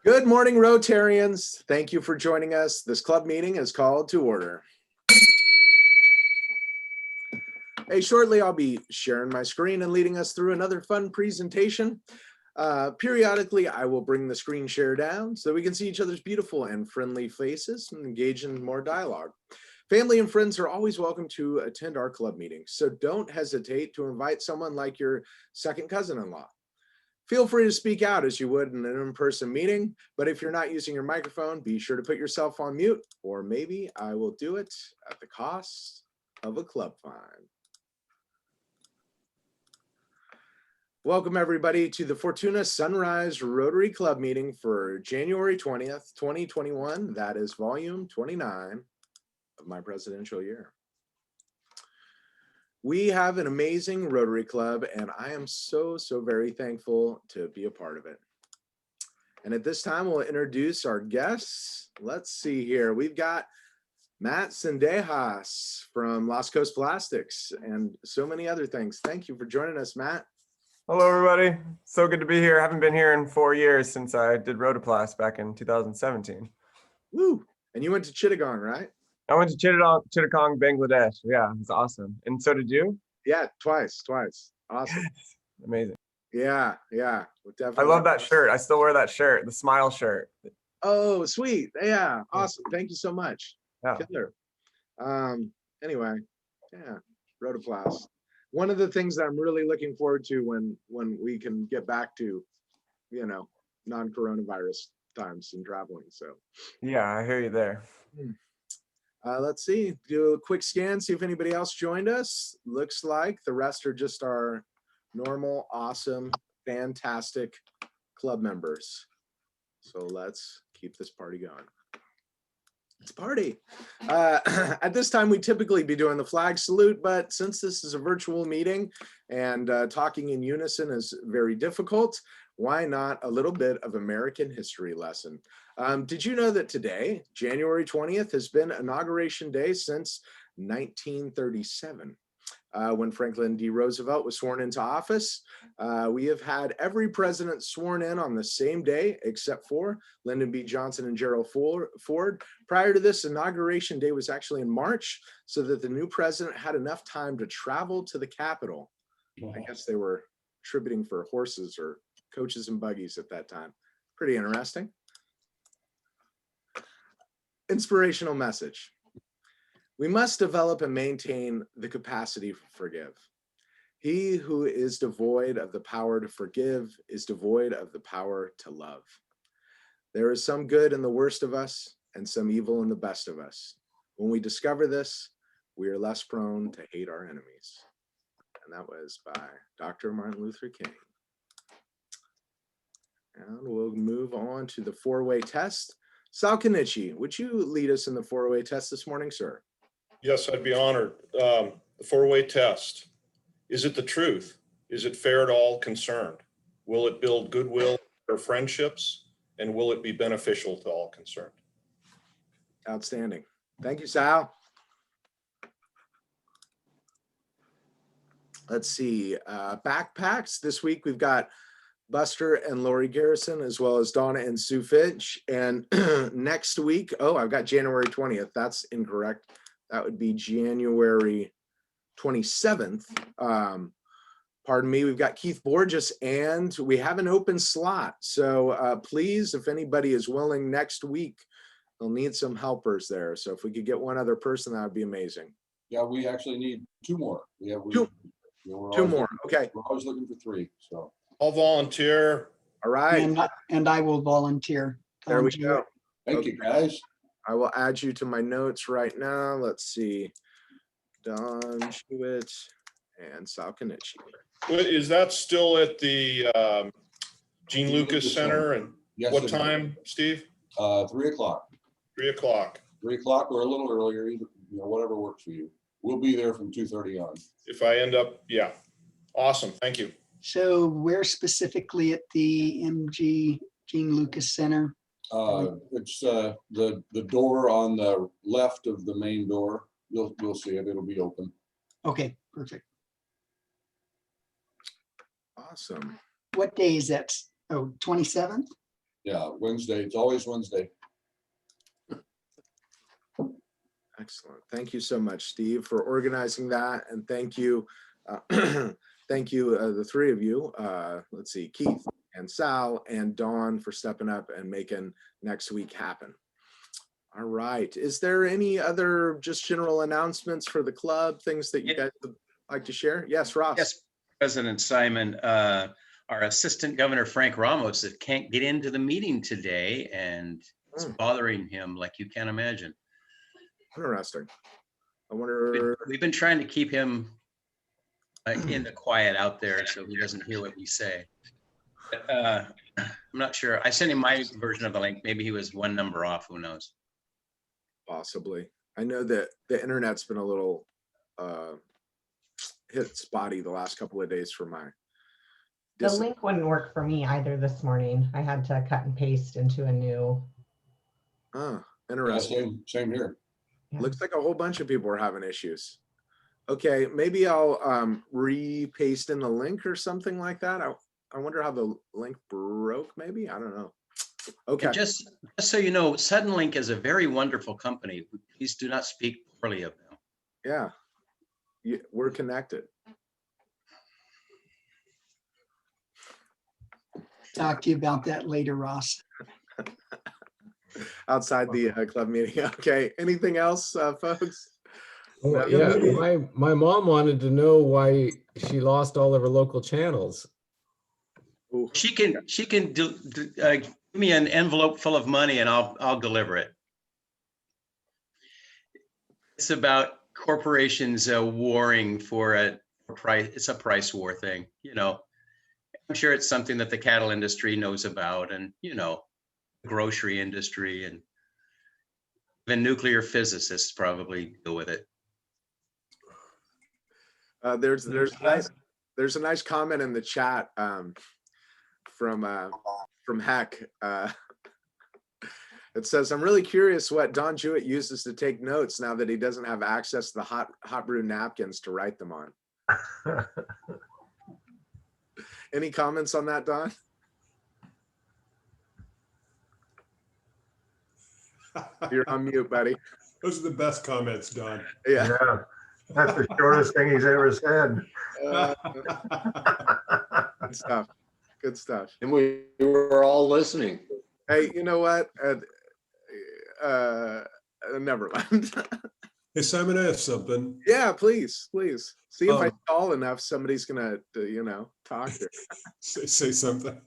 Good morning, Rotarians. Thank you for joining us. This club meeting is called to order. Hey, shortly I'll be sharing my screen and leading us through another fun presentation. Periodically, I will bring the screen share down so we can see each other's beautiful and friendly faces and engage in more dialogue. Family and friends are always welcome to attend our club meetings, so don't hesitate to invite someone like your second cousin-in-law. Feel free to speak out as you would in an in-person meeting, but if you're not using your microphone, be sure to put yourself on mute, or maybe I will do it at the cost of a club fine. Welcome everybody to the Fortuna Sunrise Rotary Club meeting for January 20th, 2021. That is volume 29 of my presidential year. We have an amazing Rotary Club, and I am so very thankful to be a part of it. And at this time, we'll introduce our guests. Let's see here. We've got Matt Cendejas from Las Coast Plastics and so many other things. Thank you for joining us, Matt. Hello, everybody. So good to be here. I haven't been here in 4 years since I did Rotoplast back in 2017. Woo! And you went to Chittagong, right? I went to Chittagong, Bangladesh. Yeah, it was awesome. And so did you? Yeah, twice. Awesome. Amazing. Yeah, definitely. I love that shirt. I still wear that shirt, the smile shirt. Oh, sweet. Yeah, awesome. Thank you so much. Yeah. Killer. Anyway, yeah, Rotoplast. One of the things that I'm really looking forward to when we can get back to, non-coronavirus times and traveling. So yeah, I hear you there. Let's see, do a quick scan, see if anybody else joined us. Looks like the rest are just our normal, awesome, fantastic club members. So let's keep this party going. It's a party. At this time, we typically be doing the flag salute, but since this is a virtual meeting and talking in unison is very difficult, why not a little bit of American history lesson? Did you know that today, January 20th, has been Inauguration Day since 1937? When Franklin D. Roosevelt was sworn into office. We have had every president sworn in on the same day, except for Lyndon B. Johnson and Gerald Ford. Prior to this, Inauguration Day was actually in March, so that the new president had enough time to travel to the Capitol. I guess they were tributing for horses or coaches and buggies at that time. Pretty interesting. Inspirational message. We must develop and maintain the capacity to forgive. He who is devoid of the power to forgive is devoid of the power to love. There is some good in the worst of us and some evil in the best of us. When we discover this, we are less prone to hate our enemies. And that was by Dr. Martin Luther King. And we'll move on to the four-way test. Sal Kenichi, would you lead us in the four-way test this morning, sir? Yes, I'd be honored. The four-way test. Is it the truth? Is it fair to all concerned? Will it build goodwill or friendships? And will it be beneficial to all concerned? Outstanding. Thank you, Sal. Let's see. Backpacks. This week we've got Buster and Lori Garrison, as well as Donna and Sue Finch. And next week, I've got January 20th. That's incorrect. That would be January 27th. Pardon me, we've got Keith Borges, and we have an open slot. So please, if anybody is willing next week, they'll need some helpers there. So if we could get one other person, that would be amazing. Yeah, we actually need two more. Two more. Okay. We're always looking for three. So I'll volunteer. All right. And I will volunteer. There we go. thank you, guys. I will add you to my notes right now. Let's see. Don Jewett and Sal Kenichi. Is that still at the Gene Lucas Center? And yes, what time, Steve? 3 o'clock. 3 o'clock. 3 o'clock or a little earlier, either, whatever works for you. We'll be there from 2:30 on. If I end up, yeah. Awesome. Thank you. So where specifically at the MG Gene Lucas Center? It's the door on the left of the main door. You'll see it. It'll be open. Okay, perfect. Awesome. What day is that? Oh, 27th? Yeah, Wednesday, it's always Wednesday. Excellent. Thank you so much, Steve, for organizing that. And thank you, thank you, the three of you. Let's see, Keith and Sal and Dawn for stepping up and making next week happen. All right. Is there any other just general announcements for the club, things that you guys would like to share? Yes, Ross. Yes, President Simon, our Assistant Governor Frank Ramos that can't get into the meeting today, and it's bothering him like you can't imagine. Interesting. I wonder. We've been trying to keep him in the quiet out there so he doesn't hear what we say. I'm not sure. I sent him my version of the link. Maybe he was one number off. Who knows? Possibly. I know that the internet's been a little hit spotty the last couple of days for my. The link wouldn't work for me either this morning. I had to cut and paste into a new. Ah, Yeah, interesting. same here. Yeah. Looks like a whole bunch of people are having issues. Okay, maybe I'll re-paste in the link or something like that. I wonder how the link broke, maybe? I don't know. Okay. Just so you know, Suddenlink is a very wonderful company. Please do not speak poorly of them. Yeah. We're connected. Talk to you about that later, Ross. Outside the club meeting. Okay. Anything else, folks? Oh, yeah, my mom wanted to know why she lost all of her local channels. Ooh. She can give me an envelope full of money and I'll deliver it. It's about corporations warring for a price. It's a price war thing, you know. I'm sure it's something that the cattle industry knows about, and you know, the grocery industry, and even nuclear physicists probably deal with it. There's a nice comment in the chat from Heck. It says, I'm really curious what Don Jewett uses to take notes now that he doesn't have access to the hot brew napkins to write them on. Any comments on that, Don? You're on mute, buddy. Those are the best comments, Don. Yeah. That's the shortest thing he's ever said. Good stuff. Good stuff. And we were all listening. Hey, you know what? Never mind. Hey, Simon, I have something. Yeah, please. See if I Oh. stall enough, somebody's gonna, talk here. Say something.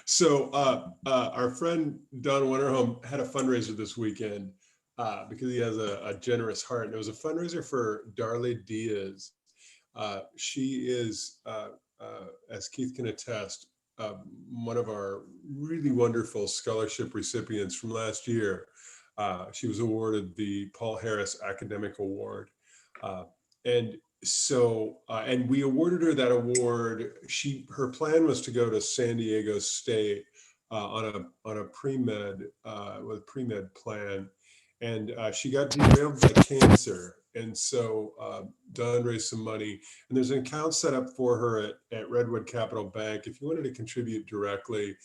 So our friend Don Winterholm had a fundraiser this weekend because he has a generous heart. And it was a fundraiser for Darley Diaz. She is, as Keith can attest, one of our really wonderful scholarship recipients from last year. She was awarded the Paul Harris Academic Award. And we awarded her that award. Her plan was to go to San Diego State on a pre-med with a pre-med plan, and she got derailed by cancer. And so Don raised some money, and there's an account set up for her at Redwood Capital Bank. If you wanted to contribute directly,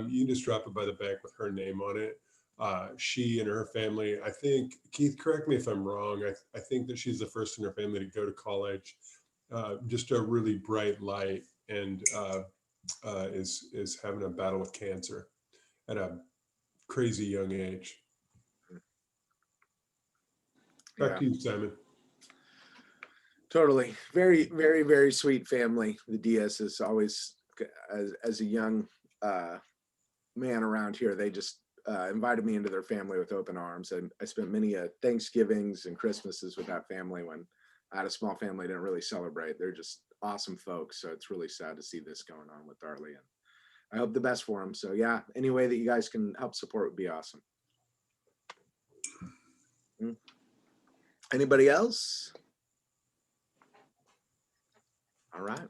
you can just drop it by the bank with her name on it. She and her family, I think, Keith, correct me if I'm wrong, I think that she's the first in her family to go to college. Just a really bright light, and is having a battle with cancer at a crazy young age. Back to you, Simon. Totally. Very, very, very sweet family. The Diaz is always, as a young man around here, they just invited me into their family with open arms. And I spent many Thanksgivings and Christmases with that family when I had a small family, didn't really celebrate. They're just awesome folks. So it's really sad to see this going on with Darley. And I hope the best for them. So yeah, any way that you guys can help support would be awesome. Anybody else? All right.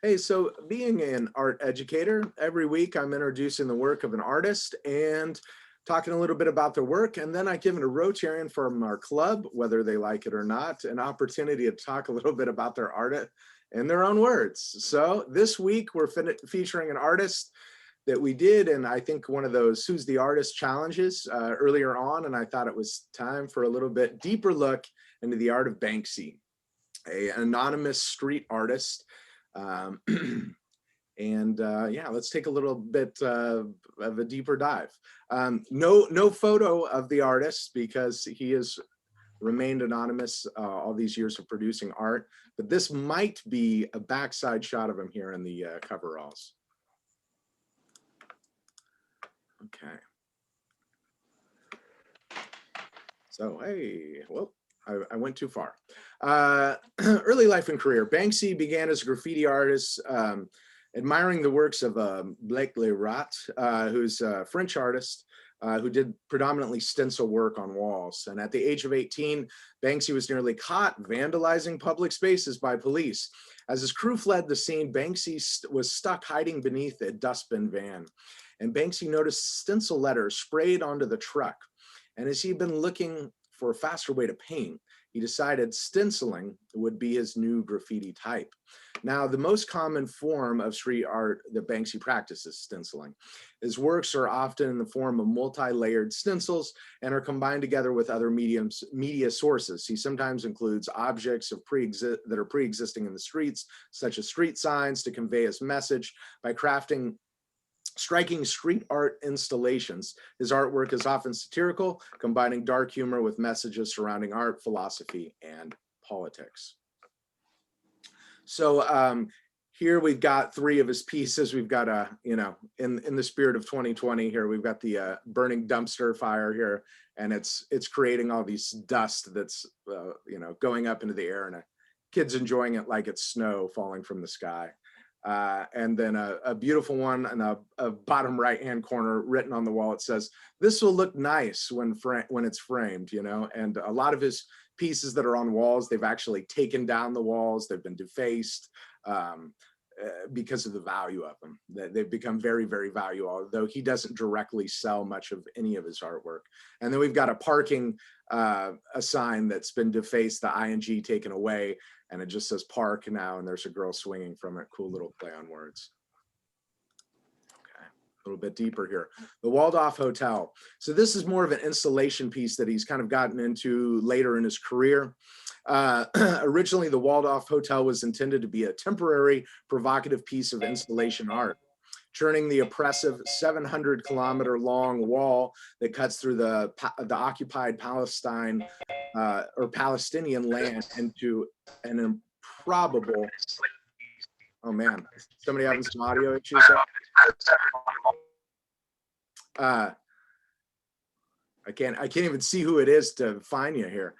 Hey, so being an art educator, every week I'm introducing the work of an artist and talking a little bit about their work. And then I give a Rotarian from our club, whether they like it or not, an opportunity to talk a little bit about their art in their own words. So this week we're featuring an artist that we did, and I think one of those Who's the Artist challenges earlier on, and I thought it was time for a little bit deeper look into the art of Banksy, an anonymous street artist. Yeah, let's take a little bit of a deeper dive. No photo of the artist because he has remained anonymous all these years of producing art, but this might be a backside shot of him here in the coveralls. Okay. So, hey, well, I went too far. Early life and career. Banksy began as a graffiti artist, admiring the works of Blake Lerat, who's a French artist who did predominantly stencil work on walls. And at the age of 18, Banksy was nearly caught vandalizing public spaces by police. As his crew fled the scene, Banksy was stuck hiding beneath a dustbin van. And Banksy noticed stencil letters sprayed onto the truck. And as he'd been looking for a faster way to paint, he decided stenciling would be his new graffiti type. Now, the most common form of street art that Banksy practices stenciling. His works are often in the form of multi-layered stencils and are combined together with other media sources. He sometimes includes objects that are pre-existing in the streets, such as street signs, to convey his message by crafting striking street art installations. His artwork is often satirical, combining dark humor with messages surrounding art, philosophy, and politics. So here we've got three of his pieces. We've got in the spirit of 2020 here, we've got the burning dumpster fire here, and it's creating all these dust that's going up into the air, and a kid's enjoying it like it's snow falling from the sky. And then a beautiful one in a bottom right-hand corner written on the wall. It says, "This will look nice when it's framed," and a lot of his pieces that are on walls, they've actually taken down the walls. They've been defaced because of the value of them. They've become very, very valuable, although he doesn't directly sell much of any of his artwork. And then we've got a parking a sign that's been defaced, the ing taken away, and it just says park now, and there's a girl swinging from it. Cool little play on words. Okay, a little bit deeper here. The Waldorf Hotel. So this is more of an installation piece that he's kind of gotten into later in his career. Originally, the Waldorf Hotel was intended to be a temporary, provocative piece of installation art, churning the oppressive 700-kilometer-long wall that cuts through the occupied Palestine or Palestinian land into an improbable. Oh man, somebody having some audio issues there? I can't even see who it is to find you here.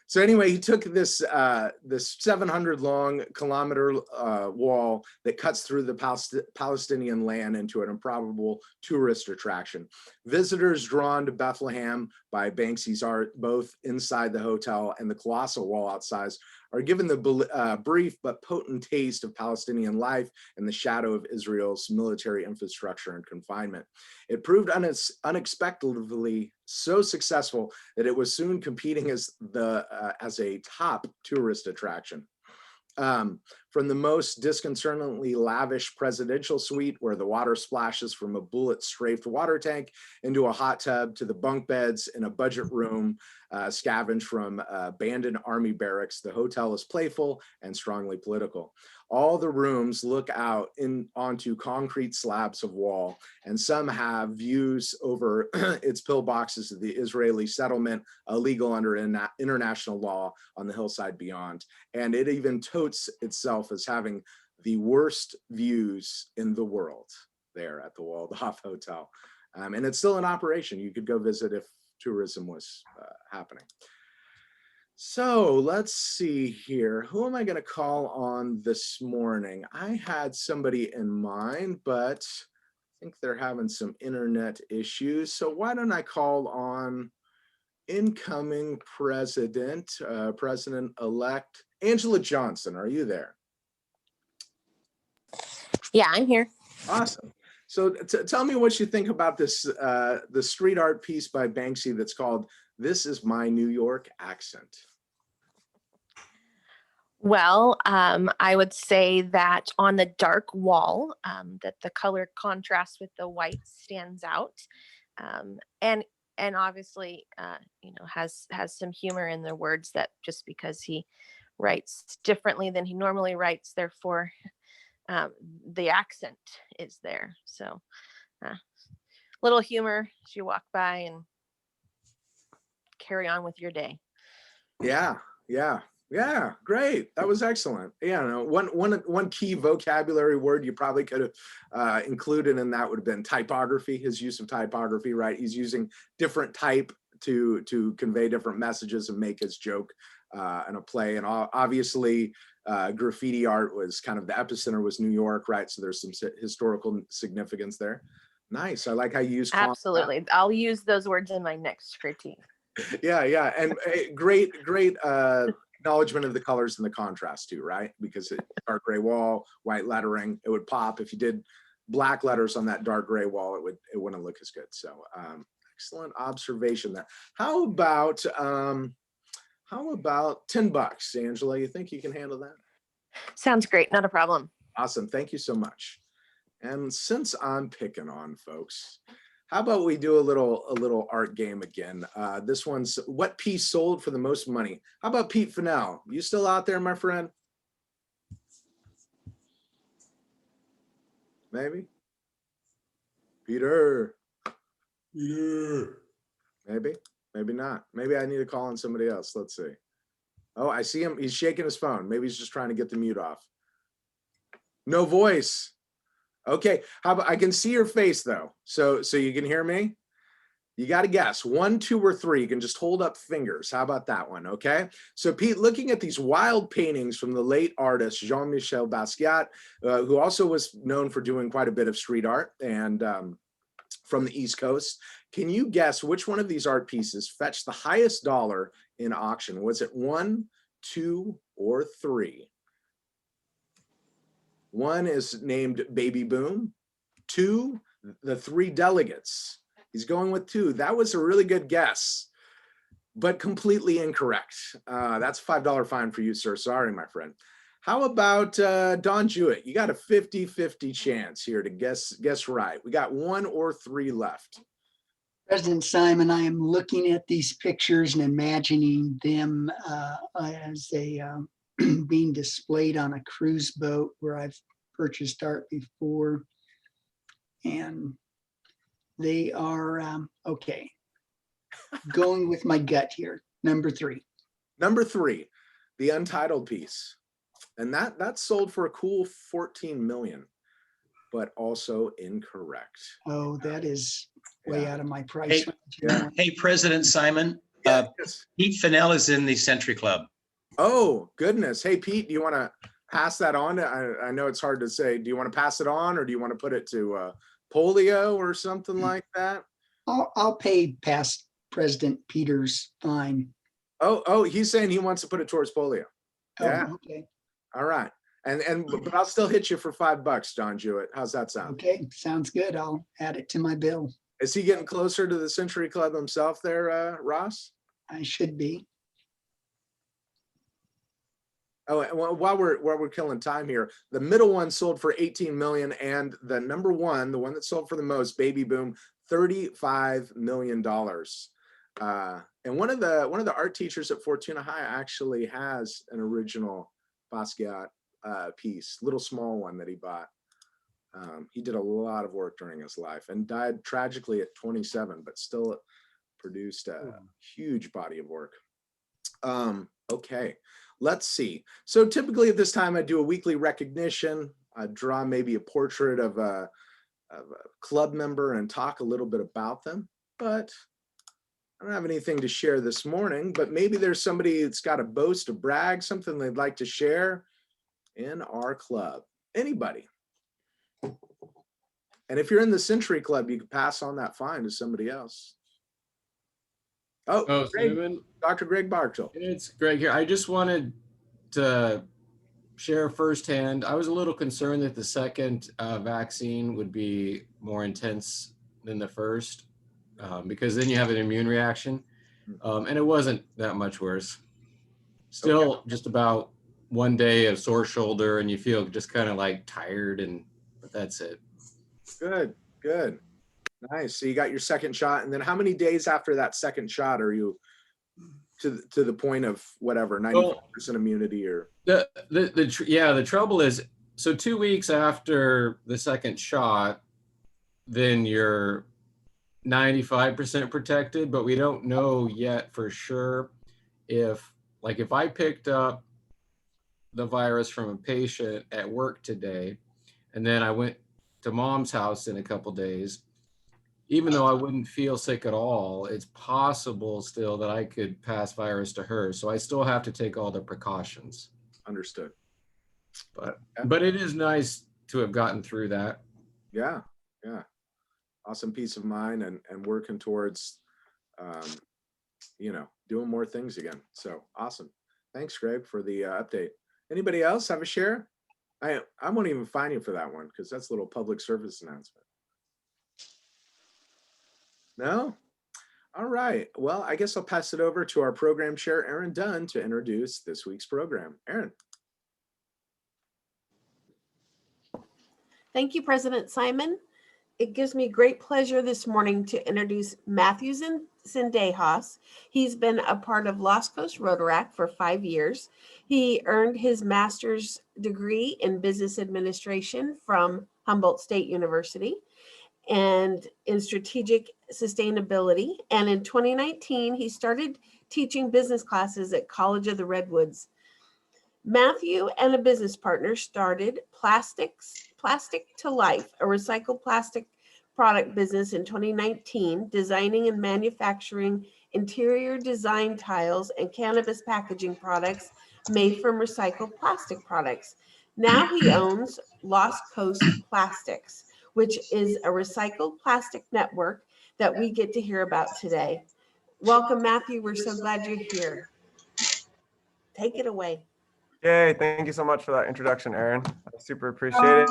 So anyway, he took this 700-kilometer wall that cuts through the Palestinian land into an improbable tourist attraction. Visitors drawn to Bethlehem by Banksy's art, both inside the hotel and the colossal wall outside, are given the brief but potent taste of Palestinian life in the shadow of Israel's military infrastructure and confinement. It proved unexpectedly so successful that it was soon competing as a top tourist attraction. From the most disconcertingly lavish presidential suite where the water splashes from a bullet-strafed water tank into a hot tub, to the bunk beds in a budget room scavenged from abandoned army barracks, the hotel is playful and strongly political. All the rooms look out onto concrete slabs of wall, and some have views over its pillboxes of the Israeli settlement, illegal under international law, on the hillside beyond. And it even totes itself as having the worst views in the world there at the Waldorf Hotel. And it's still in operation. You could go visit if tourism was happening. So let's see here. Who am I going to call on this morning? I had somebody in mind, but I think they're having some internet issues. So why don't I call on incoming President-elect Angela Johnson. Are you there? Yeah, I'm here. Awesome. So tell me what you think about this, the street art piece by Banksy that's called "This Is My New York Accent." Well, I would say that on the dark wall, that the color contrast with the white stands out, and obviously, has some humor in the words that just because he writes differently than he normally writes, therefore, the accent is there. So, little humor as you walk by and carry on with your day. Yeah, yeah, yeah. Great. That was excellent. Yeah, no, one key vocabulary word you probably could have included in that would have been typography. His use of typography, right? He's using different type to convey different messages and make his joke in a play. And obviously, graffiti art was kind of the epicenter was New York, right? So there's some historical significance there. Nice. I like how you use Absolutely. I'll use those words in my next critique. Yeah, and great acknowledgement of the colors and the contrast too, right? Because dark gray wall, white lettering, it would pop. If you did black letters on that dark gray wall, it wouldn't look as good. So excellent observation there. How about $10, Angela? You think you can handle that? Sounds great. Not a problem. Awesome. Thank you so much. And since I'm picking on folks, how about we do a little art game again? This one's what piece sold for the most money? How about Pete Fennell? You still out there, my friend? Maybe? Peter. Maybe, maybe not. Maybe I need to call on somebody else. Let's see. Oh, I see him. He's shaking his phone. Maybe he's just trying to get the mute off. No voice. Okay, how about I can see your face though, so you can hear me. You got to guess 1, 2, or 3. You can just hold up fingers. How about that one? Okay. So Pete, looking at these wild paintings from the late artist Jean-Michel Basquiat, who also was known for doing quite a bit of street art and from the East Coast, can you guess which one of these art pieces fetched the highest dollar in auction? Was it 1, 2, or 3? 1 is named Baby Boom. 2, the 3 delegates. He's going with 2. That was a really good guess, but completely incorrect. That's a $5 fine for you, sir. Sorry, my friend. How about Don Jewett? You got a 50-50 chance here to guess right. We got 1 or 3 left. President Simon, I am looking at these pictures and imagining them as being displayed on a cruise boat where I've purchased art before. And they are, okay. Going with my gut here, number 3. Number 3, the Untitled piece. And that sold for a cool 14 million, but also incorrect. Oh, that is way out of my price Hey, range. Yeah. Hey, President Simon, Yes. Pete Fennell is in the Century Club. Oh, goodness. Hey, Pete, do you want to pass that on? I know it's hard to say. Do you want to pass it on or do you want to put it to polio or something like that? I'll pay past President Peters fine. Oh, he's saying he wants to put it towards polio. Yeah. Oh, okay. All right. But I'll still hit you for $5, John Jewett. How's that sound? Okay, sounds good. I'll add it to my bill. Is he getting closer to the Century Club himself there, Ross? I should be. Oh, and while we're killing time here, the middle one sold for 18 million, and the number one, the one that sold for the most, Baby Boom, $35 million. And one of the art teachers at Fortuna High actually has an original Basquiat piece, little small one that he bought. He did a lot of work during his life and died tragically at 27, but still produced a huge body of work. Okay, let's see. So typically at this time, I do a weekly recognition. I draw maybe a portrait of a club member and talk a little bit about them, but I don't have anything to share this morning, but maybe there's somebody that's got a boast, a brag, something they'd like to share in our club. Anybody? And if you're in the Century Club, you can pass on that fine to somebody else. Oh, Greg, Dr. Greg Bartel. It's Greg here. I just wanted to share firsthand. I was a little concerned that the second vaccine would be more intense than the first because then you have an immune reaction. And it wasn't that much worse. Still just about one day a sore shoulder and you feel just kind of like tired, but that's it. Good, good. Nice. So you got your second shot. And then how many days after that second shot are you to the point of whatever, 95% immunity or? The trouble is, so 2 weeks after the second shot, then you're 95% protected, but we don't know yet for sure if I picked up the virus from a patient at work today, and then I went to mom's house in a couple days, even though I wouldn't feel sick at all, it's possible still that I could pass virus to her. So I still have to take all the precautions. Understood. But it is nice to have gotten through that. Yeah, yeah. Awesome peace of mind and working towards, doing more things again. So awesome. Thanks, Greg, for the update. Anybody else have a share? I won't even fine you for that one because that's a little public service announcement. No? All right. Well, I guess I'll pass it over to our program chair, Aaron Dunn, to introduce this week's program. Aaron. Thank you, President Simon. It gives me great pleasure this morning to introduce Matthew Cendejas. He's been a part of Lost Coast Rotaract for 5 years. He earned his master's degree in business administration from Humboldt State University and in strategic sustainability. And in 2019, he started teaching business classes at College of the Redwoods. Matthew and a business partner started Plastic to Life, a recycled plastic product business in 2019, designing and manufacturing interior design tiles and cannabis packaging products made from recycled plastic products. Now he owns Lost Coast Plastics, which is a recycled plastic network that we get to hear about today. Welcome, Matthew. We're so glad you're here. Take it away. Yay, thank you so much for that introduction, Aaron. I super appreciate it.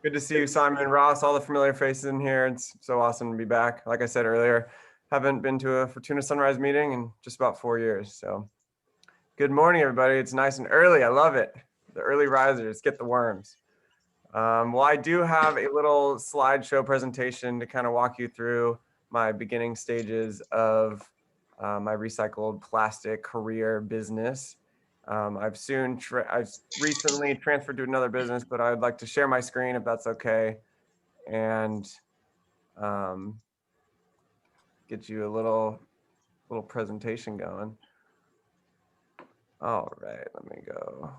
Good to see you, Simon and Ross, all the familiar faces in here. It's so awesome to be back. Like I said earlier, haven't been to a Fortuna Sunrise meeting in just about 4 years. So good morning, everybody. It's nice and early. I love it. The early risers get the worms. Well, I do have a little slideshow presentation to kind of walk you through my beginning stages of my recycled plastic career business. I've recently transferred to another business, but I'd like to share my screen if that's okay, and get you a little presentation going. All right, let me go.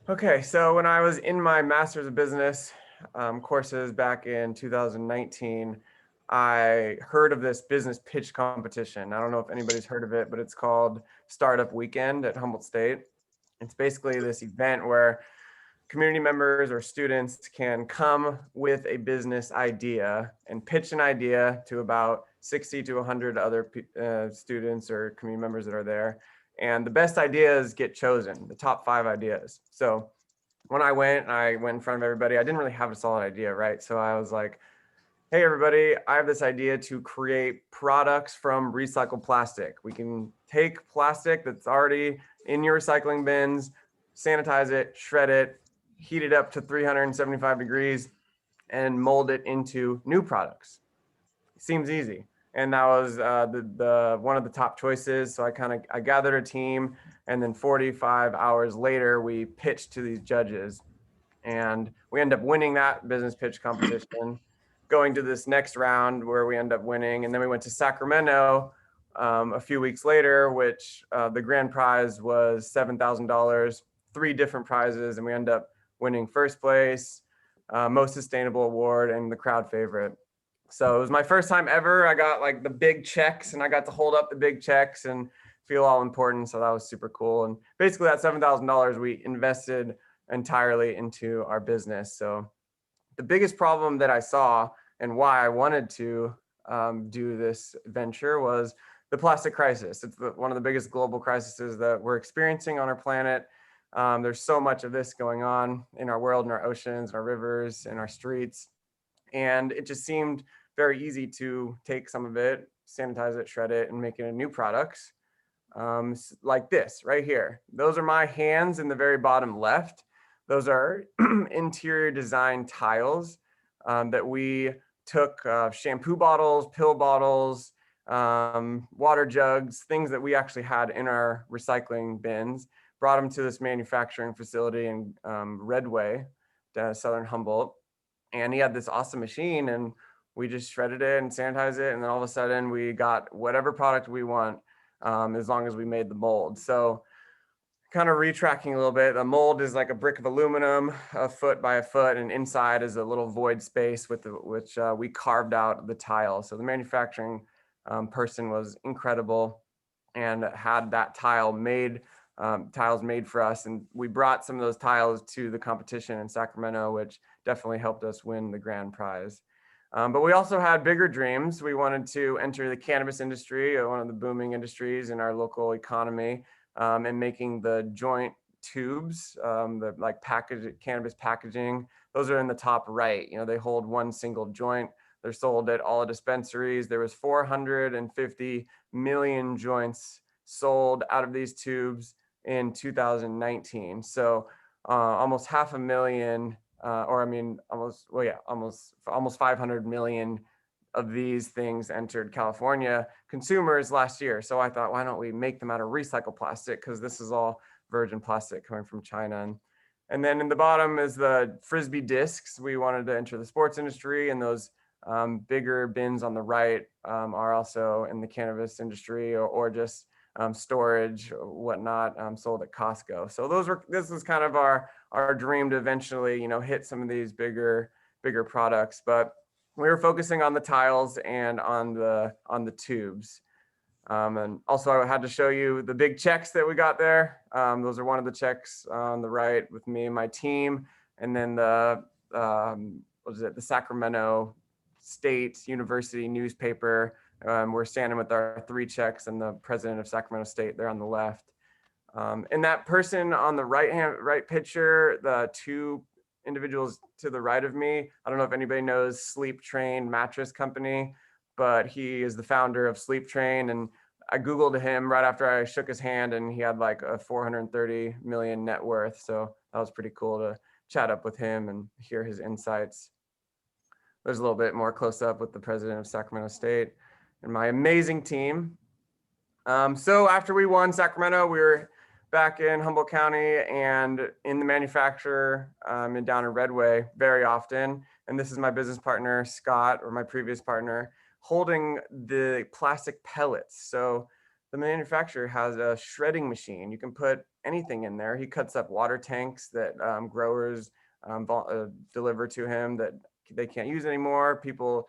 Okay, so when I was in my master's of business courses back in 2019, I heard of this business pitch competition. I don't know if anybody's heard of it, but it's called Startup Weekend at Humboldt State. It's basically this event where community members or students can come with a business idea and pitch an idea to about 60 to 100 other students or community members that are there. And the best ideas get chosen, the top 5 ideas. So when I went in front of everybody. I didn't really have a solid idea, right? So I was like, hey, everybody, I have this idea to create products from recycled plastic. We can take plastic that's already in your recycling bins, sanitize it, shred it, heat it up to 375 degrees, and mold it into new products. Seems easy. And that was the one of the top choices. So I gathered a team, and then 45 hours later, we pitched to these judges, and we ended up winning that business pitch competition, going to this next round where we end up winning. And then we went to Sacramento a few weeks later, which the grand prize was $7,000, 3 different prizes. And we end up winning first place, most sustainable award, and the crowd favorite. So it was my first time ever. I got like the big checks, and I got to hold up the big checks and feel all important. So that was super cool. And basically that $7,000 we invested entirely into our business. So the biggest problem that I saw and why I wanted to do this venture was the plastic crisis. It's one of the biggest global crises that we're experiencing on our planet. There's so much of this going on in our world, in our oceans, in our rivers, in our streets. And it just seemed very easy to take some of it, sanitize it, shred it, and make it into new products. Like this right here. Those are my hands in the very bottom left. Those are interior design tiles that we took shampoo bottles, pill bottles, water jugs, things that we actually had in our recycling bins, brought them to this manufacturing facility in Redway, Southern Humboldt. And he had this awesome machine, and we just shredded it and sanitized it. And then all of a sudden we got whatever product we want, as long as we made the mold. So kind of retracking a little bit, the mold is like a brick of aluminum, a foot by a foot, and inside is a little void space with which we carved out the tile. So the manufacturing person was incredible and had that tiles made for us. And we brought some of those tiles to the competition in Sacramento, which definitely helped us win the grand prize. But we also had bigger dreams. We wanted to enter the cannabis industry, one of the booming industries in our local economy, and making the joint tubes, the like cannabis packaging. Those are in the top right. You know, they hold one single joint. They're sold at all the dispensaries. There was 450 million joints sold out of these tubes in 2019. So almost 500,000, almost 500 million of these things entered California consumers last year. So I thought, why don't we make them out of recycled plastic? Because this is all virgin plastic coming from China. And then in the bottom is the Frisbee discs. We wanted to enter the sports industry, and those bigger bins on the right are also in the cannabis industry or just storage, whatnot, sold at Costco. So this was kind of our dream to eventually, hit some of these bigger products. But we were focusing on the tiles and on the tubes. And also I had to show you the big checks that we got there. Those are one of the checks on the right with me and my team. And then the Sacramento State University newspaper. We're standing with our 3 checks and the president of Sacramento State there on the left. And that person on the right picture, the 2 individuals to the right of me, I don't know if anybody knows Sleep Train Mattress Company, but he is the founder of Sleep Train. And I Googled him right after I shook his hand, and he had like a 430 million net worth. So that was pretty cool to chat up with him and hear his insights. There's a little bit more close up with the president of Sacramento State and my amazing team. So after we won Sacramento, we were back in Humboldt County and in the manufacturer and down in Redway very often. And this is my business partner, Scott, or my previous partner, holding the plastic pellets. So the manufacturer has a shredding machine. You can put anything in there. He cuts up water tanks that growers deliver to him that they can't use anymore. People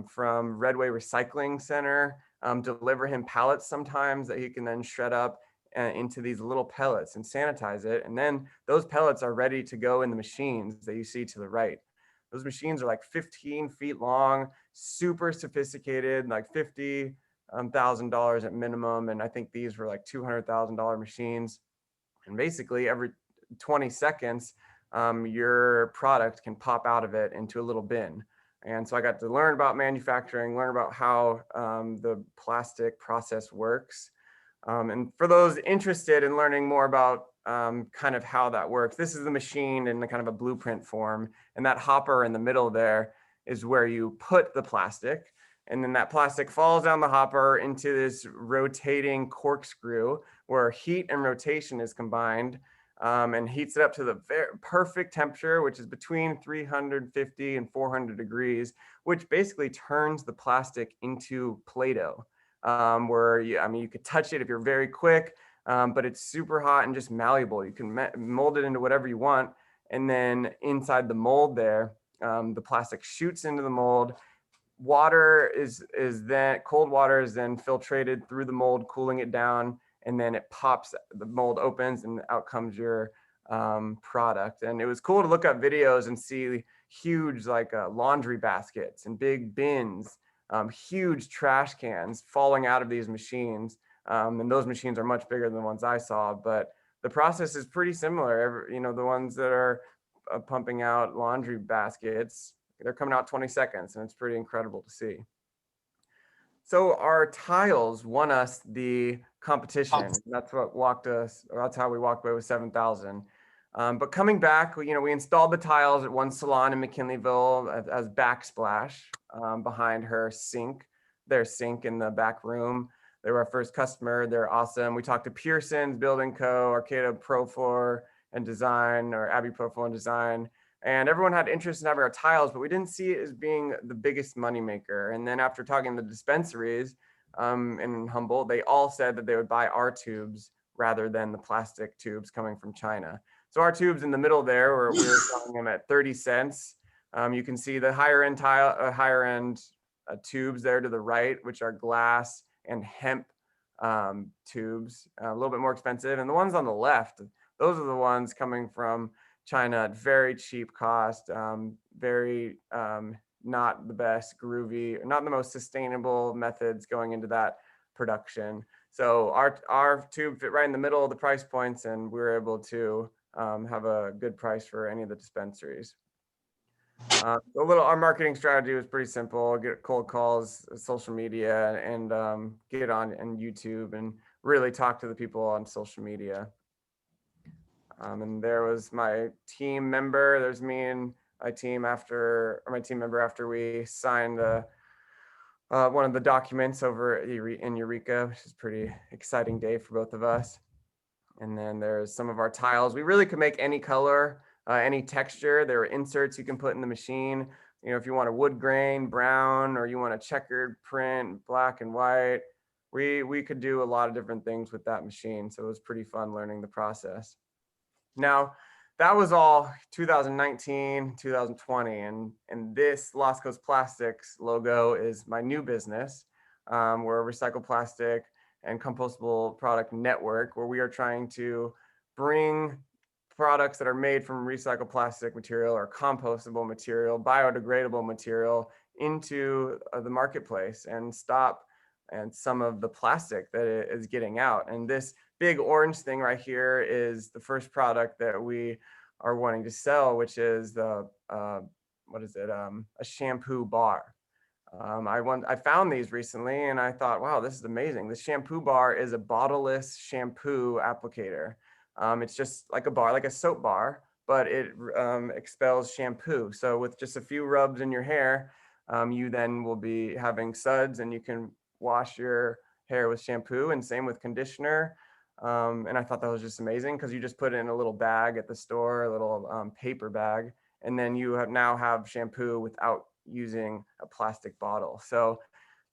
from Redway Recycling Center deliver him pallets sometimes that he can then shred up into these little pellets and sanitize it. And then those pellets are ready to go in the machines that you see to the right. Those machines are like 15 feet long, super sophisticated, like $50,000 at minimum. And I think these were like $200,000 machines. And basically every 20 seconds, your product can pop out of it into a little bin. And so I got to learn about manufacturing, learn about how the plastic process works. And for those interested in learning more about kind of how that works, this is the machine in the kind of a blueprint form. And that hopper in the middle there is where you put the plastic. And then that plastic falls down the hopper into this rotating corkscrew where heat and rotation is combined, and heats it up to the perfect temperature, which is between 350 and 400 degrees, which basically turns the plastic into Play-Doh. Where you could touch it if you're very quick, but it's super hot and just malleable. You can mold it into whatever you want. And then inside the mold there, the plastic shoots into the mold. Cold water is then filtrated through the mold, cooling it down, and then it pops, the mold opens, and out comes your product. And it was cool to look up videos and see huge laundry baskets and big bins, huge trash cans falling out of these machines. And those machines are much bigger than the ones I saw, but the process is pretty similar. The ones that are pumping out laundry baskets, they're coming out 20 seconds, and it's pretty incredible to see. So our tiles won us the competition. That's what walked us, or that's how we walked away with 7,000. But coming back, we installed the tiles at one salon in McKinleyville as backsplash behind their sink in the back room. They were our first customer. They're awesome. We talked to Pearson's Building Co., Arcata Pro Floor and Design, or Abbey Pro Floor and Design. And everyone had interest in having our tiles, but we didn't see it as being the biggest moneymaker. And then after talking to the dispensaries in Humboldt, they all said that they would buy our tubes rather than the plastic tubes coming from China. So our tubes in the middle there, where we were selling them at 30 cents. You can see the higher end tubes there to the right, which are glass and hemp tubes, a little bit more expensive. And the ones on the left, those are the ones coming from China at very cheap cost, very not the best, groovy, not the most sustainable methods going into that production. So our tube fit right in the middle of the price points, and we were able to have a good price for any of the dispensaries. Our marketing strategy was pretty simple: get cold calls, social media, and get on YouTube and really talk to the people on social media. And there was my team member. There's me and my team member after we signed one of the documents over in Eureka, which is a pretty exciting day for both of us. And then there's some of our tiles. We really could make any color, any texture. There are inserts you can put in the machine. If you want a wood grain, brown, or you want a checkered print, black and white, we could do a lot of different things with that machine. So it was pretty fun learning the process. Now, that was all 2019, 2020, and this Lost Coast Plastics logo is my new business. We're a recycled plastic and compostable product network where we are trying to bring products that are made from recycled plastic material or compostable material, biodegradable material into the marketplace and stop some of the plastic that is getting out. And this big orange thing right here is the first product that we are wanting to sell, which is a shampoo bar. I found these recently and I thought, wow, this is amazing. The shampoo bar is a bottleless shampoo applicator. It's just like a bar, like a soap bar, but it expels shampoo. So with just a few rubs in your hair, you then will be having suds and you can wash your hair with shampoo, and same with conditioner. And I thought that was just amazing because you just put it in a little bag at the store, a little paper bag, and then you now have shampoo without using a plastic bottle. So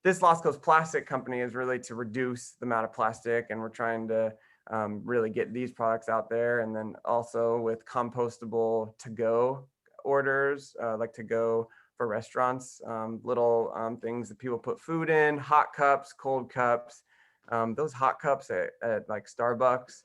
this Lost Coast Plastic Company is really to reduce the amount of plastic, and we're trying to really get these products out there. And then also with compostable to-go orders, like to-go for restaurants, little things that people put food in, hot cups, cold cups. Those hot cups at like Starbucks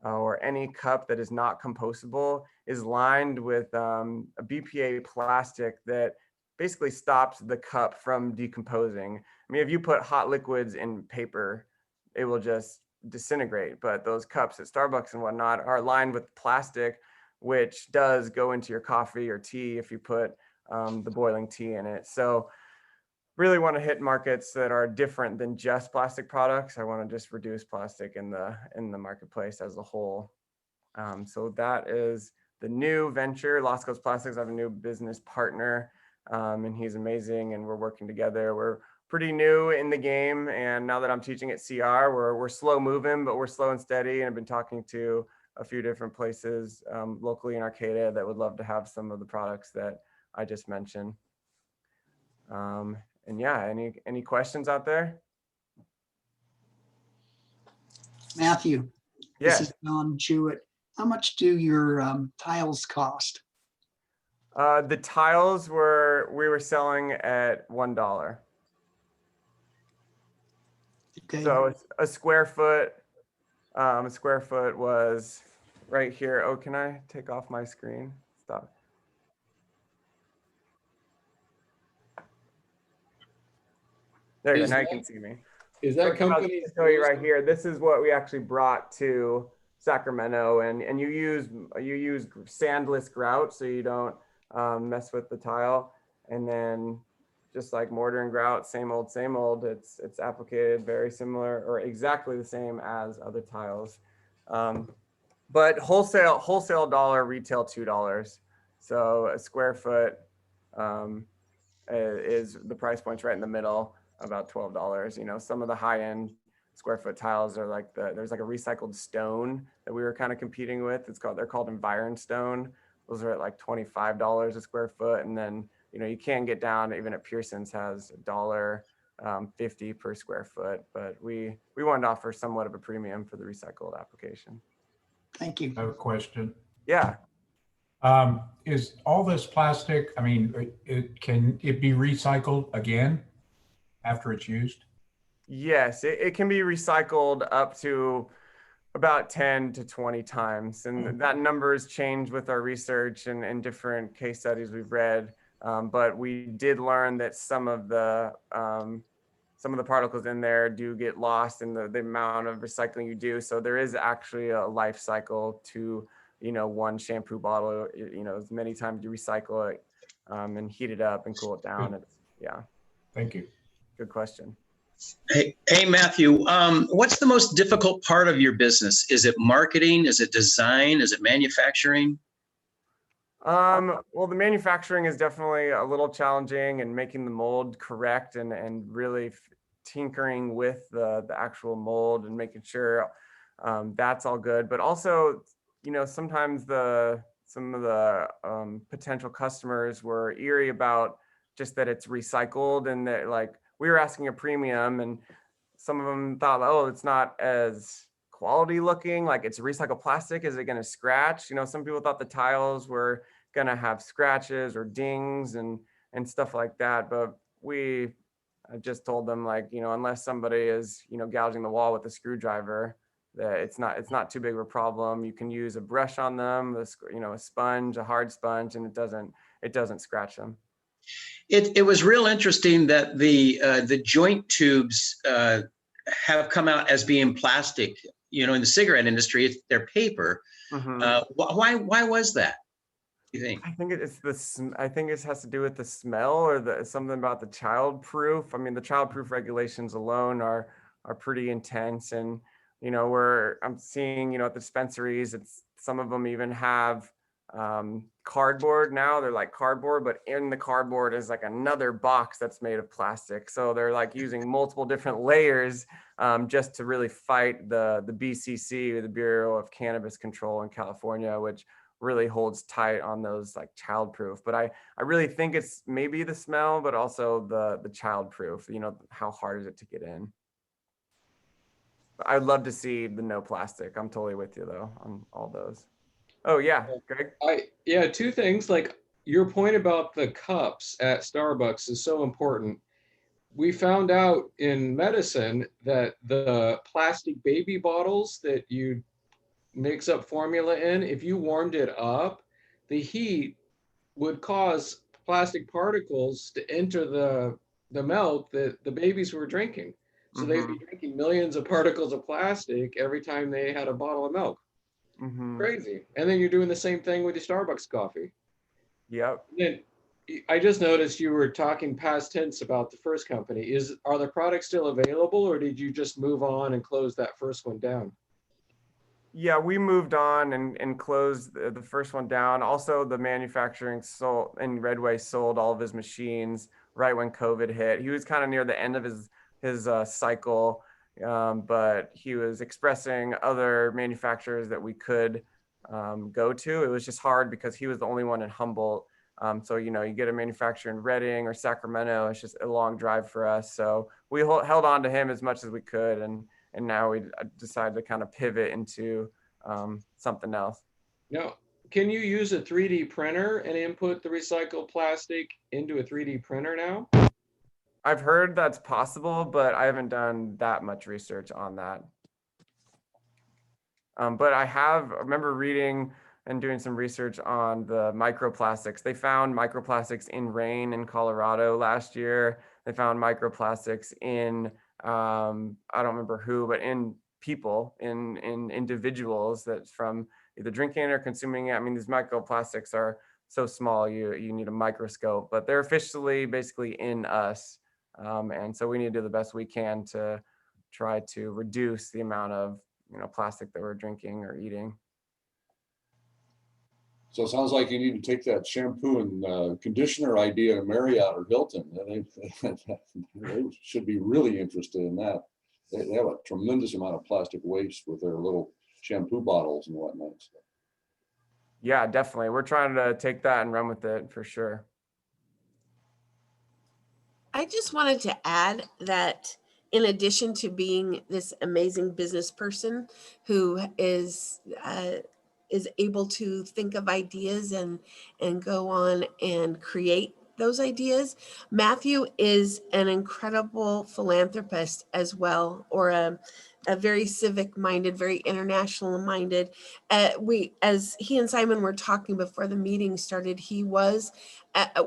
or any cup that is not compostable is lined with a BPA plastic that basically stops the cup from decomposing. I mean, if you put hot liquids in paper, it will just disintegrate. But those cups at Starbucks and whatnot are lined with plastic, which does go into your coffee or tea if you put the boiling tea in it. So really want to hit markets that are different than just plastic products. I want to just reduce plastic in the marketplace as a whole. So that is the new venture, Lost Coast Plastics. I have a new business partner, and he's amazing, and we're working together. We're pretty new in the game, and now that I'm teaching at CR, we're slow moving, but we're slow and steady. And I've been talking to a few different places locally in Arcata that would love to have some of the products that I just mentioned. And yeah, any questions out there? Matthew, Yes. this is Don Jewett. How much do your tiles cost? The tiles we were selling at $1. Okay. So a square foot was right here. Oh, can I take off my screen? Stop. There you go. Now you can see me. Is that company? I'll show you right here. This is what we actually brought to Sacramento, and you use sandless grout so you don't mess with the tile. And then just like mortar and grout, same old, same old. It's applicated very similar or exactly the same as other tiles. But wholesale dollar, retail $2. So a square foot is the price point's right in the middle, about $12. You know, some of the high end square foot tiles are like there's like a recycled stone that we were kind of competing with. They're called Environ Stone. Those are at like $25 a square foot. And then, you know, you can get down, even at Pearson's has $1.50 per square foot, but we wanted to offer somewhat of a premium for the recycled application. Thank you. I have a question. Yeah. Is all this plastic, I mean, can it be recycled again after it's used? Yes, it can be recycled up to about 10 to 20 times. And that numbers change with our research and different case studies we've read. But we did learn that some of the particles in there do get lost in the amount of recycling you do. So there is actually a life cycle to, you know, one shampoo bottle, you know, as many times you recycle it and heat it up and cool it down. Yeah. Thank you. Good question. Hey, Matthew, what's the most difficult part of your business? Is it marketing? Is it design? Is it manufacturing? Well, the manufacturing is definitely a little challenging, and making the mold correct and really tinkering with the actual mold and making sure that's all good. But also, you know, sometimes some of the potential customers were eerie about just that it's recycled, and that like we were asking a premium, and some of them thought, oh, it's not as quality looking, like it's recycled plastic. Is it going to scratch? You know, some people thought the tiles were going to have scratches or dings and stuff like that. But I just told them, like, you know, unless somebody is, you know, gouging the wall with a screwdriver, that it's not too big of a problem. You can use a brush on them, you know, a sponge, a hard sponge, and it doesn't scratch them. It was real interesting that the joint tubes have come out as being plastic. You know, in the cigarette industry, they're paper. Mm-hmm. Why was that, you think? I think I think it has to do with the smell, or something about the child-proof. I mean, the child-proof regulations alone are pretty intense, and you know, I'm seeing, you know, at the dispensaries, some of them even have cardboard now. They're like cardboard, but in the cardboard is like another box that's made of plastic. So they're like using multiple different layers just to really fight the BCC, or the Bureau of Cannabis Control in California, which really holds tight on those like childproof. But I really think it's maybe the smell, but also the childproof. You know, how hard is it to get in? I'd love to see the no plastic. I'm totally with you though on all those. Oh yeah, Greg. Two things. Like your point about the cups at Starbucks is so important. We found out in medicine that the plastic baby bottles that you mix up formula in, if you warmed it up, the heat would cause plastic particles to enter the milk that the babies were drinking. So they'd be drinking millions of particles of plastic every time they had a bottle of milk. Crazy. And then you're doing the same thing with your Starbucks coffee. Yep. Then I just noticed you were talking past tense about the first company. Are the products still available, or did you just move on and close that first one down? Yeah, we moved on and closed the first one down. Also, the manufacturing Redway sold all of his machines right when COVID hit. He was kind of near the end of his cycle, but he was expressing other manufacturers that we could go to. It was just hard because he was the only one in Humboldt. So, you know, you get a manufacturer in Redding or Sacramento, it's just a long drive for us. So we held on to him as much as we could. And now we decided to kind of pivot into something else. Now, can you use a 3D printer and input the recycled plastic into a 3D printer now? I've heard that's possible, but I haven't done that much research on that. But I remember reading and doing some research on the microplastics. They found microplastics in rain in Colorado last year. They found microplastics in, I don't remember who, but in people, in individuals that's from either drinking or consuming it. I mean, these microplastics are so small you need a microscope, but they're officially basically in us. And so we need to do the best we can to try to reduce the amount of plastic that we're drinking or eating. So it sounds like you need to take that shampoo and conditioner idea to Marriott or Hilton. They should be really interested in that. They have a tremendous amount of plastic waste with their little shampoo bottles and whatnot. Yeah, definitely. We're trying to take that and run with it for sure. I just wanted to add that in addition to being this amazing business person who is able to think of ideas and go on and create those ideas, Matthew is an incredible philanthropist as well, or a very civic minded, very international minded. As he and Simon were talking before the meeting started, he was,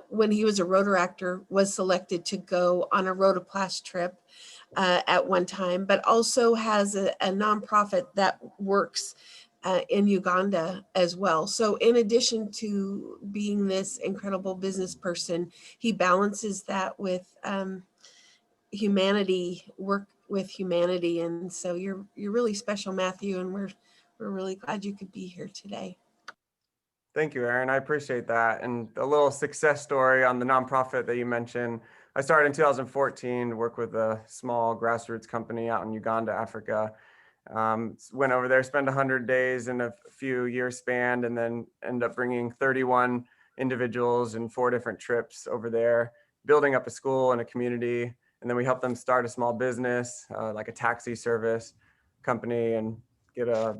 when he was a Rotaractor, was selected to go on a Rotoplast trip at one time, but also has a nonprofit that works in Uganda as well. So in addition to being this incredible business person, he balances that with humanity, work with humanity. And so you're really special, Matthew, and we're really glad you could be here today. Thank you, Aaron. I appreciate that. And a little success story on the nonprofit that you mentioned. I started in 2014 to work with a small grassroots company out in Uganda, Africa. Went over there, spent 100 days in a few years span, and then ended up bringing 31 individuals in 4 different trips over there, building up a school and a community. And then we helped them start a small business, like a taxi service company, and get a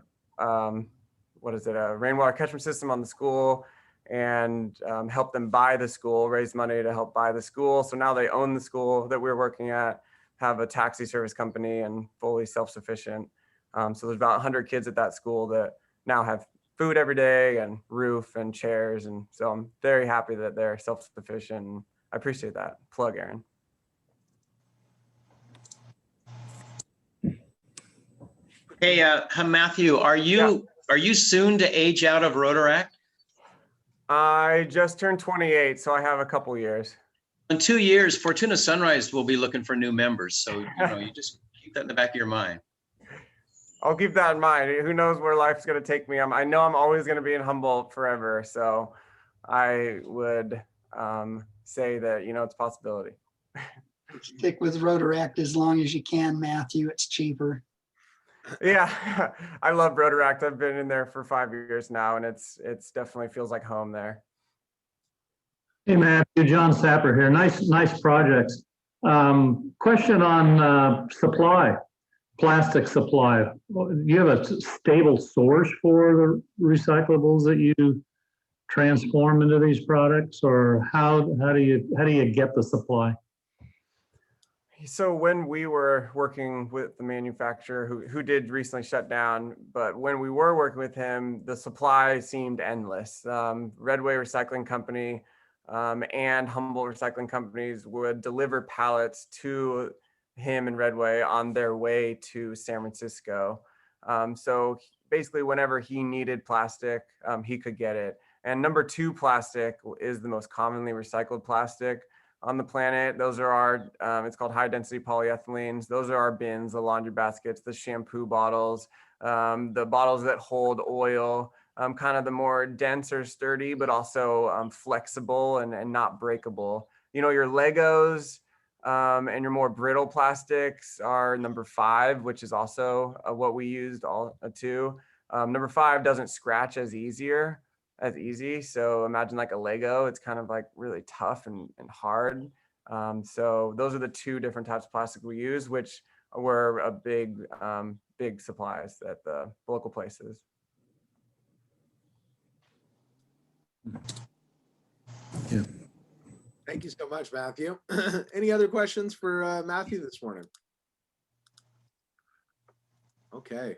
rainwater catchment system on the school, and help them buy the school, raise money to help buy the school. So now they own the school that we're working at, have a taxi service company, and fully self-sufficient. So there's about 100 kids at that school that now have food every day and roof and chairs. And so I'm very happy that they're self-sufficient. And I appreciate that. Plug, Aaron. Hey, Matthew, are you soon to age out of Rotaract? I just turned 28, so I have a couple years. In 2 years, Fortuna Sunrise will be looking for new members. So, you just keep that in the back of your mind. I'll keep that in mind. Who knows where life's going to take me. I know I'm always going to be in Humboldt forever. So I would say that, it's a possibility. Stick with Rotaract as long as you can, Matthew. It's cheaper. Yeah, I love Rotaract. I've been in there for 5 years now, and it's definitely feels like home there. Hey, Matthew, John Sapper here. Nice projects. Question on supply, plastic supply. Do you have a stable source for the recyclables that you transform into these products, or how do you get the supply? So when we were working with the manufacturer who did recently shut down, but when we were working with him, the supply seemed endless. Redway Recycling Company and Humboldt Recycling Companies would deliver pallets to him and Redway on their way to San Francisco. So basically whenever he needed plastic, he could get it. And number 2 plastic is the most commonly recycled plastic on the planet. Those are our, it's called high density polyethylenes. Those are our bins, the laundry baskets, the shampoo bottles, the bottles that hold oil, kind of the more dense or sturdy, but also flexible and not breakable. Your Legos and your more brittle plastics are number 5, which is also what we used too. Number 5 doesn't scratch as easy. So imagine like a Lego, it's kind of like really tough and hard. So those are the 2 different types of plastic we use, which were a big supplies at the local places. Yeah. Thank you so much, Matthew. Any other questions for Matthew this morning? Okay.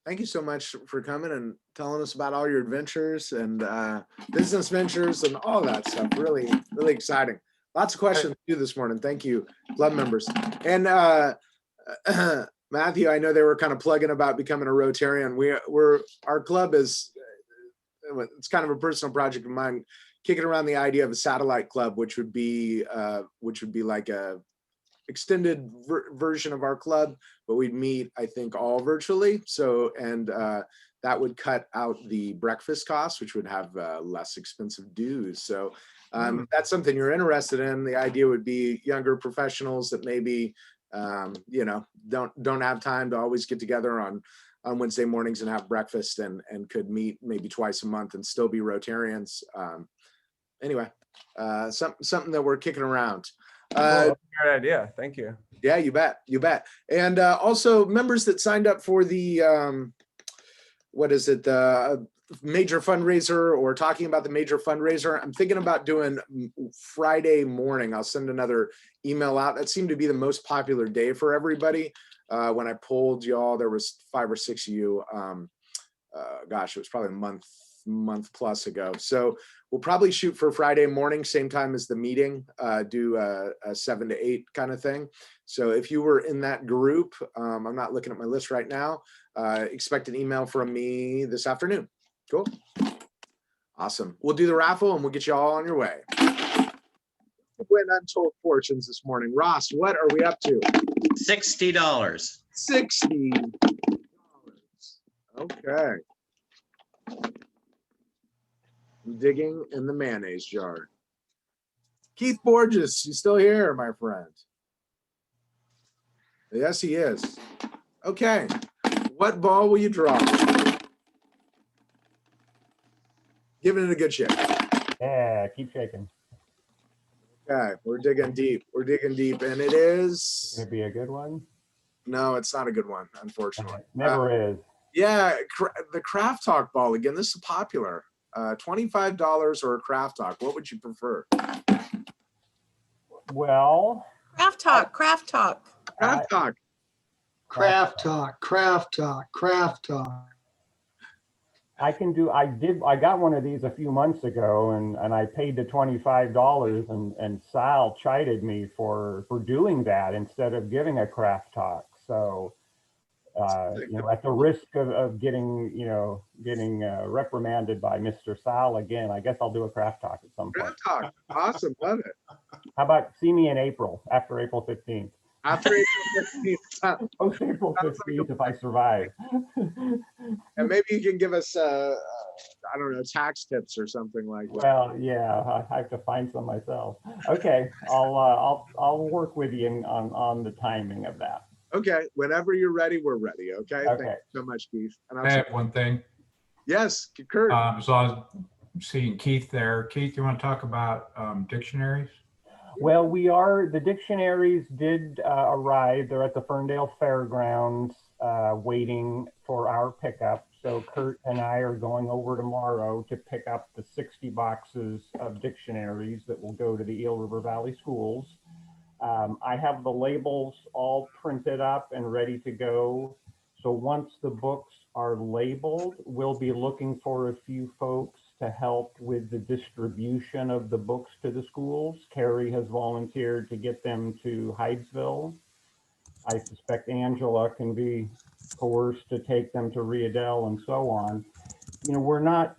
Thank you so much for coming and telling us about all your adventures and business ventures and all that stuff. Really, really exciting. Lots of questions too this morning. Thank you, club members. And Matthew, I know they were kind of plugging about becoming a Rotarian. Our club is it's kind of a personal project of mine, kicking around the idea of a satellite club, which would be like a extended version of our club, but we'd meet, I think, all virtually. So, and that would cut out the breakfast costs, which would have less expensive dues. So if that's something you're interested in, the idea would be younger professionals that maybe, you know, don't have time to always get together on Wednesday mornings and have breakfast, and could meet maybe twice a month and still be Rotarians. Anyway, something that we're kicking around. Cool. Great idea. Thank you. Yeah, you bet. You bet. And also members that signed up for the, what is it? The major fundraiser, or talking about the major fundraiser. I'm thinking about doing Friday morning. I'll send another email out. That seemed to be the most popular day for everybody. When I polled y'all, there was 5 or 6 of you. Gosh, it was probably a month plus ago. So we'll probably shoot for Friday morning, same time as the meeting, do a 7 to 8 kind of thing. So if you were in that group, I'm not looking at my list right now, expect an email from me this afternoon. Cool. Awesome. We'll do the raffle and we'll get you all on your way. Win untold fortunes this morning. Ross, what are we up to? $60. $60. Okay. I'm digging in the mayonnaise jar. Keith Borges, you still here, my friend? Yes, he is. Okay. What ball will you draw? Giving it a good shake. Yeah, keep shaking. Okay, we're digging deep. We're digging deep, and it is. Gonna be a good one. No, it's not a good one, unfortunately. Never is. Yeah, the Craft Talk ball again. This is popular. $25 or a Craft Talk. What would you prefer? Well, Craft Talk, Craft Talk. Craft Talk. Craft Talk, Craft Talk, Craft Talk. I got one of these a few months ago, and I paid the $25, and Sal chided me for doing that instead of giving a Craft Talk. So, you know, at the risk of getting reprimanded by Mr. Sal again, I guess I'll do a Craft Talk at some point. Craft Talk. Awesome. Love it. How about see me in April, after April 15th? After April 15th. Post April 15th if I survive. And maybe you can give us, I don't know, tax tips or something like that. Well, yeah, I have to find some myself. Okay, I'll work with you on the timing of that. Okay, whenever you're ready, we're ready. Okay. Thank you so much, Keith. And I have one thing. Yes, Kurt. So I was seeing Keith there. Keith, you want to talk about dictionaries? Well, the dictionaries did arrive. They're at the Ferndale Fairgrounds waiting for our pickup. So Kurt and I are going over tomorrow to pick up the 60 boxes of dictionaries that will go to the Eel River Valley schools. I have the labels all printed up and ready to go. So once the books are labeled, we'll be looking for a few folks to help with the distribution of the books to the schools. Carrie has volunteered to get them to Hydesville. I suspect Angela can be coerced to take them to Riedel and so on. You know, we're not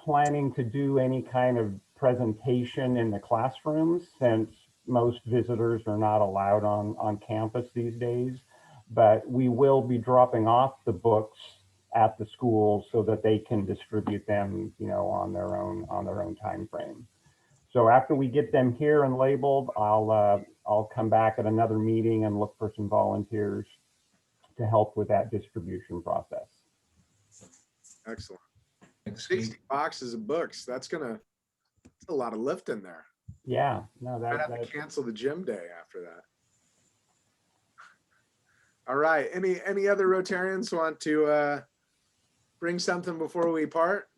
planning to do any kind of presentation in the classrooms, since most visitors are not allowed on campus these days, but we will be dropping off the books at the schools so that they can distribute them, you know, on their own time frame. So after we get them here and labeled, I'll come back at another meeting and look for some volunteers to help with that distribution process. Excellent. 60 boxes of books. That's a lot of lifting there. Yeah, no, I'd have to cancel the gym day after that. All right. Any other Rotarians want to bring something before we part?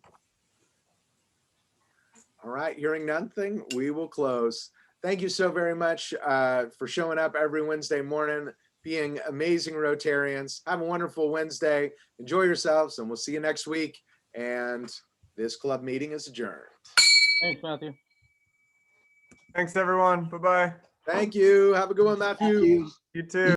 All right. Hearing nothing, we will close. Thank you so very much for showing up every Wednesday morning, being amazing Rotarians. Have a wonderful Wednesday. Enjoy yourselves, and we'll see you next week. And this club meeting is adjourned. Thanks, Matthew. Thanks, everyone. Bye-bye. Thank you. Have a good one, Matthew. You too.